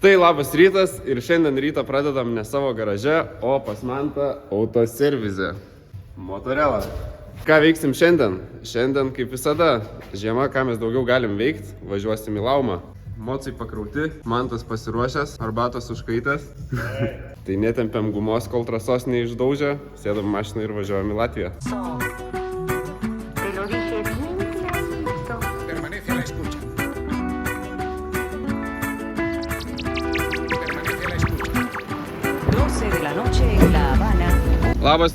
Tai labas rytas ir šiandien rytą pradedam ne savo garaže, o pas Mantą autoservize. Motorela. Ką veiksim šiandien? Šiandien kaip visada, žiema, ką mes daugiau galim veikti, važiuosim į Laumą. Mocai pakrauti, Mantas pasiruošęs, arbatos užkaitęs. Tai netempiam gumos, kol trasos neišdaužia, sėdam mašiną ir važiuojam į Latviją. Labas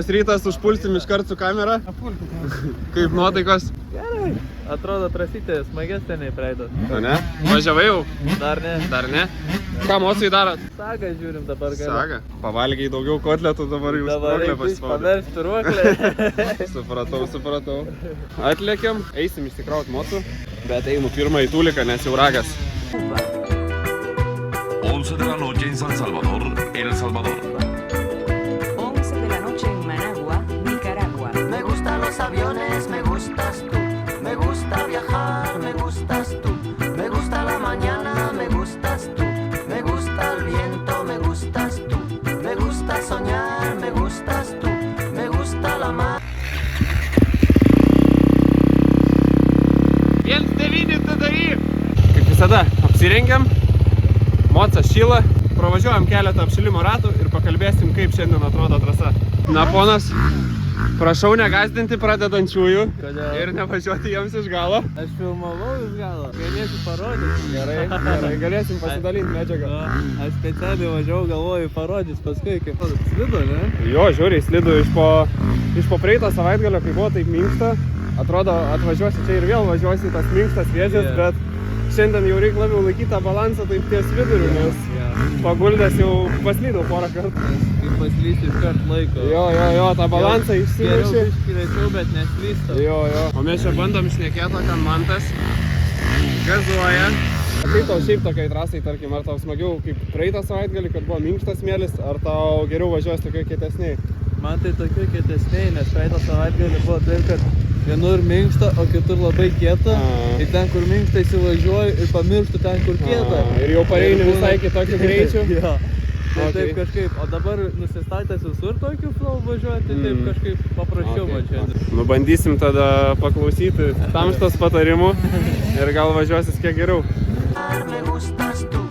rytas, užpulsim iškart su kamera. Kaip nuotaikos? Gerai, atrodo trasytė smagesnė nei praeitas. O ne? Važiavai jau? Dar ne. Dar ne? Ką mocai darot? Sagą žiūrim dabar gali. Sagą? Pavalgiai daugiau kotletų, dabar jau Dabar spruoklę reikia pasipaudė. paversti ruoklę. Supratau. Atlėkiam, eisim išsikraut mocų, bet einu pirmą į Tuliką, nes jau ragas. 11 de la noche en San Salvador, El Salvador. 11 de la noche en Managua, Nicaragua. Me gustan los aviones, me gustas tú. Me gusta viajar, me gustas tú. Me gusta la mañana, me gustas tú. Me gusta el viento, me gustas tú. Me gusta soñar, me gustas tú. Me gusta la mar. 1-9 TDI. Kaip visada, apsirengiam, mocas šyla, pravažiuojam keletą apšilimo ratų ir pakalbėsim, kaip šiandien atrodo trasa. Na, ponas, prašau negazdinti pradedančiųjų ir nevažiuoti jiems iš galo. Aš filmavau iš galo. Galėsiu parodyti. Gerai, galėsim pasidalinti medžiagą. Aš specialiai važiavau, galvoju parodys paskui, kaip slido, ne? Jo, žiūriai, slidu iš po praeito savaitgalio, kai buvo taip minkšta. Atrodo, atvažiuosi čia ir vėl važiuosi tas minkštas vėžės, bet šiandien jau reikia labiau laikyti tą balansą taip ties viduriu, nes paguldęs jau paslydau porą kartų. Kaip paslysti iš kart laiko. Jo, tą balansą išsineši. Geriau iškilėčiau, bet neslysta. Jo. O mes čia bandom šnekėti, kad Mantas gazuoja. Kaip tau šiaip tokiai trasai, tarkim, ar tau smagiau kaip praeitą savaitgalį, kad buvo minkštas smėlis, ar tau geriau važiuosi tokioj kietesniai? Man tai tokiu kietesniai, nes praeitą savaitgalį buvo taip, kad vienur minkšta, o kitur labai kieta. Ir ten, kur minkšta, įsivažiuoju ir pamirštu ten, kur kieta. Ir jau pareini visai kitokiu greičiu. Jo. Tai Okay. taip kažkaip, o dabar nusistatęs visur tokiu flow važiuoti, tai taip kažkaip paprasčiau man šiandien. Nu, bandysim tada paklausyti tamstos patarimų ir gal važiuosis kiek geriau. Me gustas tú.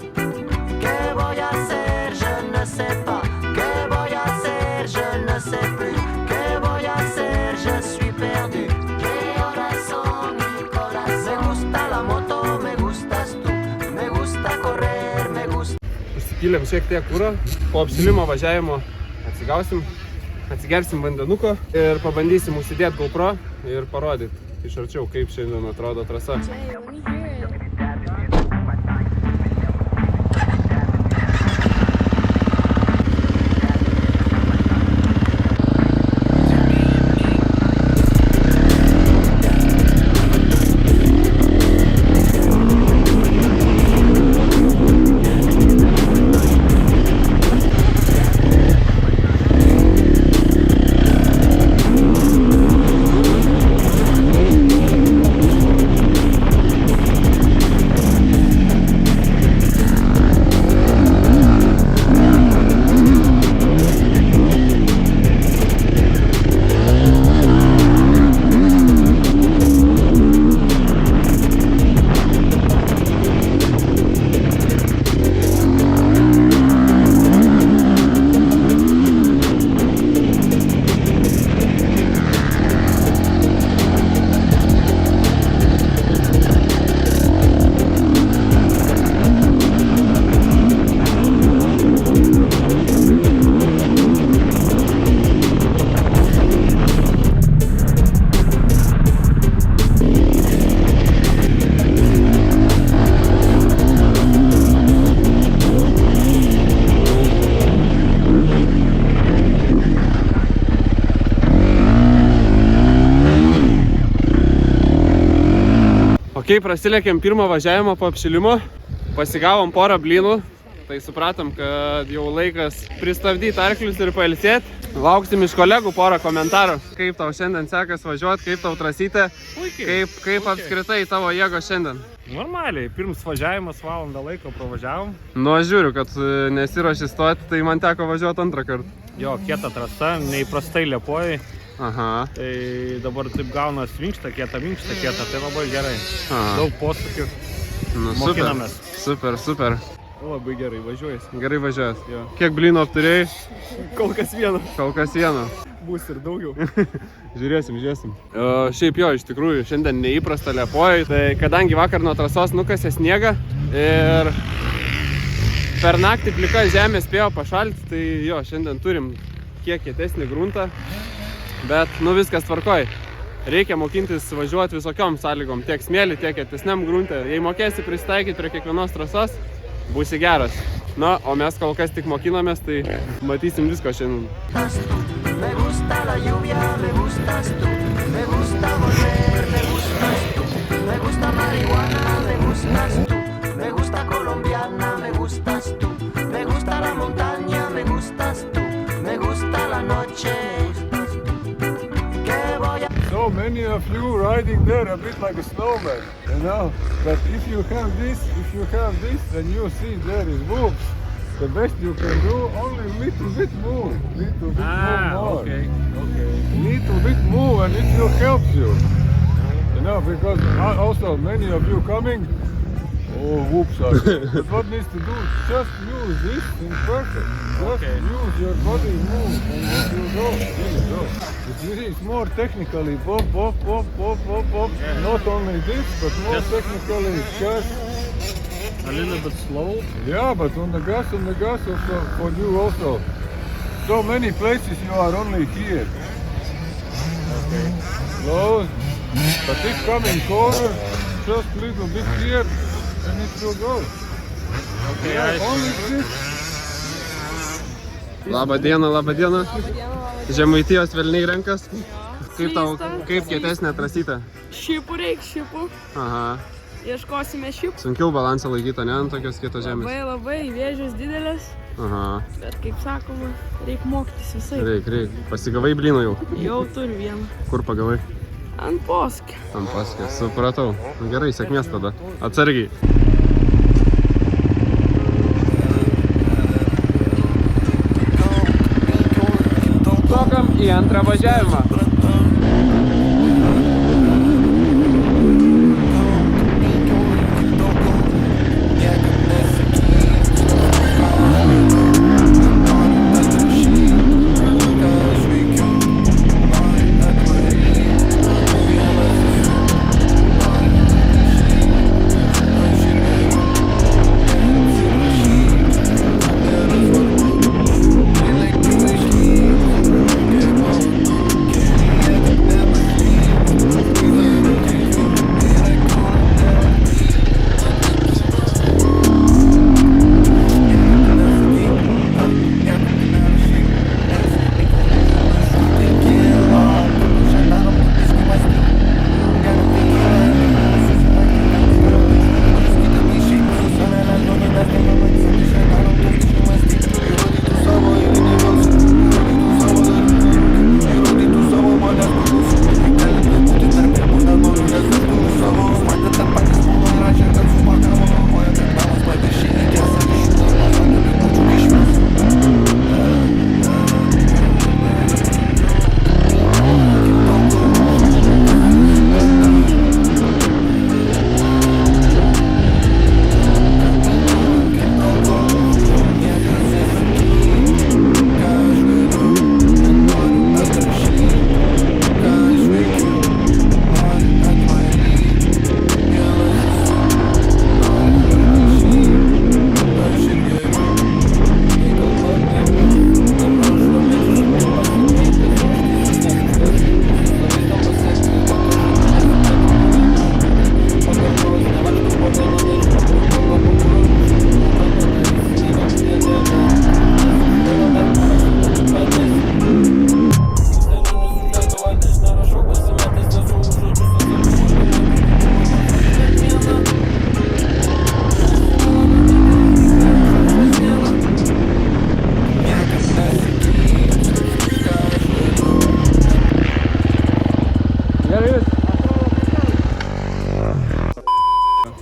¿Qué voy a hacer? Je ne sais pas. ¿Qué voy a hacer? Je ne sais plus. ¿Qué voy a hacer? Je suis perdu. ¿Qué horas son mi corazón? Me gusta la moto, me gustas tú. Me gusta correr, me gusta. Įsipylėm šiek tiek kuro, po apšilimo važiavimo atsigausim, atsigersim vandenuko ir pabandysim užsidėti GoPro ir parodyti iš arčiau, kaip šiandien atrodo trasa. Ok, prasilėkėm pirmą važiavimą po apšilimo, pasigavom porą blynų, tai supratom, kad jau laikas pristabdyti arklius ir pailsėti. Lauksim iš kolegų porą komentarų. Kaip tau šiandien sekas važiuoti, kaip tau trasytė, kaip apskritai tavo jėgos šiandien? Normaliai, pirms važiavimas valandą laiko pravažiavom. Nu, aš žiūriu, kad nesiruoši stoti, tai man teko važiuoti antrą kartą. Jo, kieta trasa, neįprastai Liepojai. Aha. Tai dabar taip gaunas minkšta, kieta, tai labai gerai. Aha. Daug posūkių. Nu, Mokinamės. Super. Labai gerai važiuojas. Gerai važiuojas. Kiek blynų apturėjai? Kol kas vieno. Bus ir daugiau. Žiūrėsim. Šiaip jo, iš tikrųjų, šiandien neįprasta Liepojai. Tai kadangi vakar nuo trasos nukasė sniegą ir per naktį plika žemė spėjo pašalti, tai jo, šiandien turim kiek kietesnį gruntą. Bet, viskas tvarkoj. Reikia mokintis važiuoti visokiom sąlygom, tiek smėlį, tiek kietesniam gruntė. Jei mokėsi prisitaikyti prie kiekvienos trasos, būsi geras. Na, o mes kol kas tik mokinomės, tai matysim visko šiandien. Me gusta la lluvia, me gustas tú. Me gusta volver, me gustas tú. Me gusta marihuana, me gustas tú. Me gusta colombiana, me gustas tú. Me gusta la montaña, me gustas tú. Me gusta la noche, me gustas tú. ¿Qué voy a... So many of you riding there a bit like a snowman, you know. But if you have this, then you see there is wolves. The best you can do, only little bit move, move more. Okay. Little bit move, and it will help you. You know, because also many of you coming. Oh, whoops! But what needs to do? Just use this in perfect. Just use your body move, and it will go. Really go. It's more technically pop. Yeah. Not only this, but more technically just. A little bit slow. Yeah, but on the gas also for you also. So many places you are only here. Okay. Slow. But this coming corner, just little bit here, and it will go. Okay, Yeah, only this. Labą dieną. Žemaitijos velniai renkas. Kaip kietesnė trasytė? Šipų reikia, šipų. Aha. Ieškosime šipų. Sunkiau balansą laikyti, ne, ant tokios kietos žemės? Labai, vėžios didelės. Aha. Bet kaip sakoma, reikia mokytis visai. Reik. Pasigavai blynų jau? Jau turiu vieną. Kur pagavai? Ant poskio. Ant paskio. Supratau. Gerai, sėkmės tada. Atsargiai. Šokam į antrą važiavimą.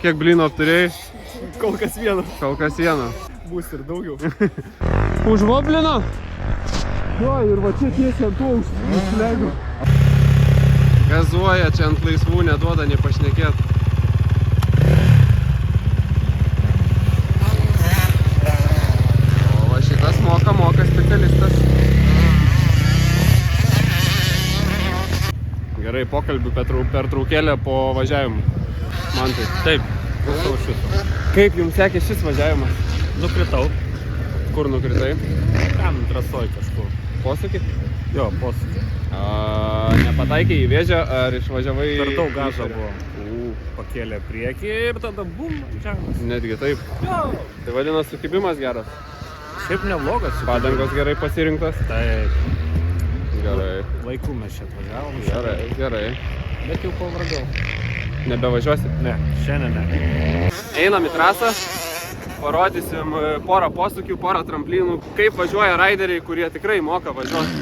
kiek blynų apturėjai? Kol kas vieną. Kol kas vieną. Bus ir daugiau. Užvoblino? Jo, ir va čia tiesiai ant to užslego. Gazuoja, čia ant laisvų neduoda nei pašnekėt. O va šitas moka specialistas. Gerai, pokalbių pertraukėlę po važiavimų. Mantai. Taip, klausau šito. Kaip jums sekė šis važiavimas? Nukritau. Kur nukritai? Ten trasoj kažkur. Posūkį? Jo, posūkį. Nepataikė į vėžę ar išvažiavai? Per daug gažo buvo. Pakėlė priekį ir tada bum, ženklas. Netgi taip. Jo. Tai vadinasi, sukibimas geras. Šiaip neblogas. Padangos gerai pasirinktas. Taip. Gerai. Laiku mes čia atvažiavom. Gerai. Bet jau pavargau. Nebevažiuosi? Ne, šiandien ne. Einam į trasą. Parodysim porą posūkių, porą tramplynų. Kaip važiuoja raideriai, kurie tikrai moka važiuoti.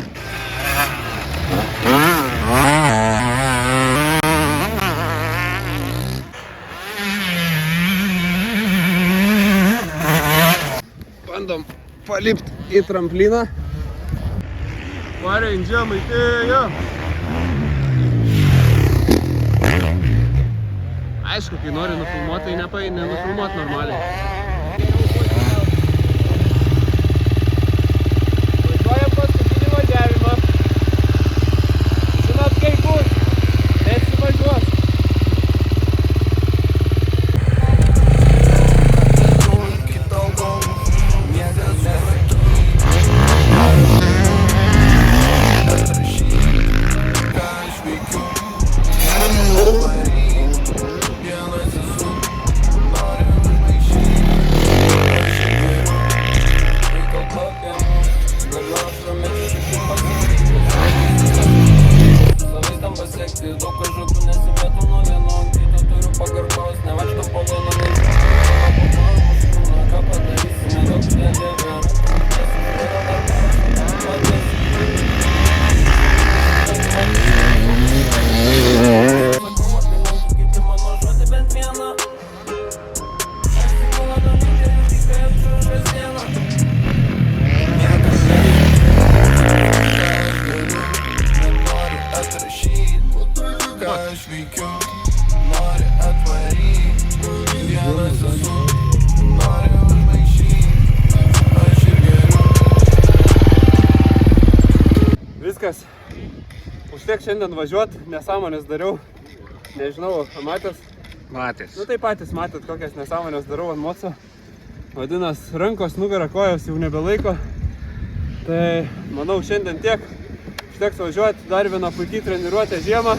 Bandom palipti į tramplyną. Varė Žemaitija. Aišku, kai nori nufilmuoti, tai nenufilmuoti normaliai. Važiuojam paskutinį važiavimą. Žinot, kaip bus. Nesivažiuos. Viskas. Užtiek šiandien važiuot, nesąmonės dariau. Nežinau, matęs? Matęs. Nu tai patys matėt, kokias nesąmonės darau ant moco. Vadinas, rankos, nugara, kojos jau nebelaiko. Tai manau šiandien tiek. Užteks važiuoti, dar viena puikiai treniruotė žiemą.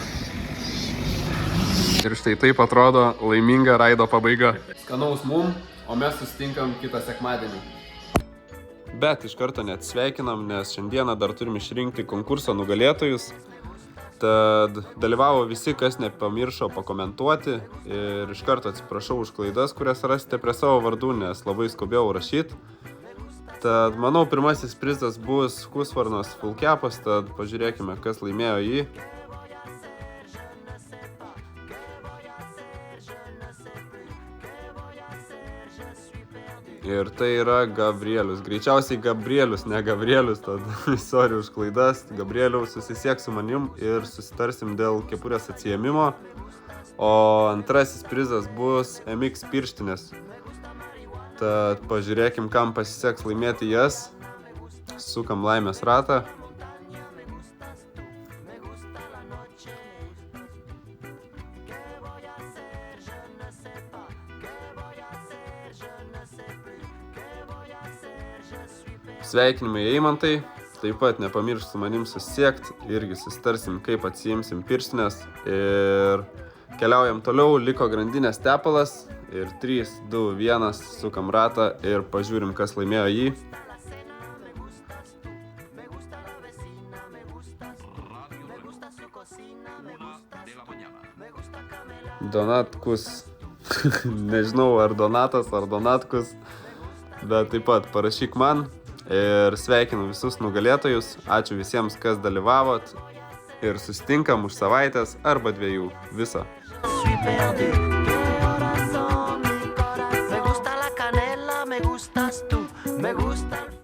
Ir štai taip atrodo laiminga raido pabaiga. Skanaus mum, o mes susitinkam kitą sekmadienį. Bet iš karto net sveikinam, nes šiandieną dar turim išrinkti konkurso nugalėtojus. Tad dalyvavo visi, kas nepamiršo pakomentuoti. Ir iš karto atsiprašau už klaidas, kurias rasite prie savo vardų, nes labai skubėjau rašyti. Tad manau, pirmasis prizas bus Husqvarnos Full Capas, tad pažiūrėkime, kas laimėjo jį. Ir tai yra Gabrielius. Greičiausiai Gabrielius, ne Gabrielius, tad sorry už klaidas. Gabrieliaus susisiek su manim ir susitarsim dėl kepurės atsiėmimo. O antrasis prizas bus MX pirštinės. Tad pažiūrėkim, kam pasiseks laimėti jas. Sukam laimės ratą. Sveikinimai Eimantai, taip pat nepamiršk su manim susisiekt, irgi susitarsim, kaip atsiimsim pirštinės ir keliaujam toliau, liko grandinės tepalas ir 3, 2, 1, sukam ratą ir pažiūrim, kas laimėjo jį. Donatkus, nežinau ar Donatas ar Donatkus, bet taip pat parašyk man. Ir sveikinu visus nugalėtojus, ačiū visiems, kas dalyvavot ir susitinkam už savaitės arba 2. Viso. tú. Me gusta el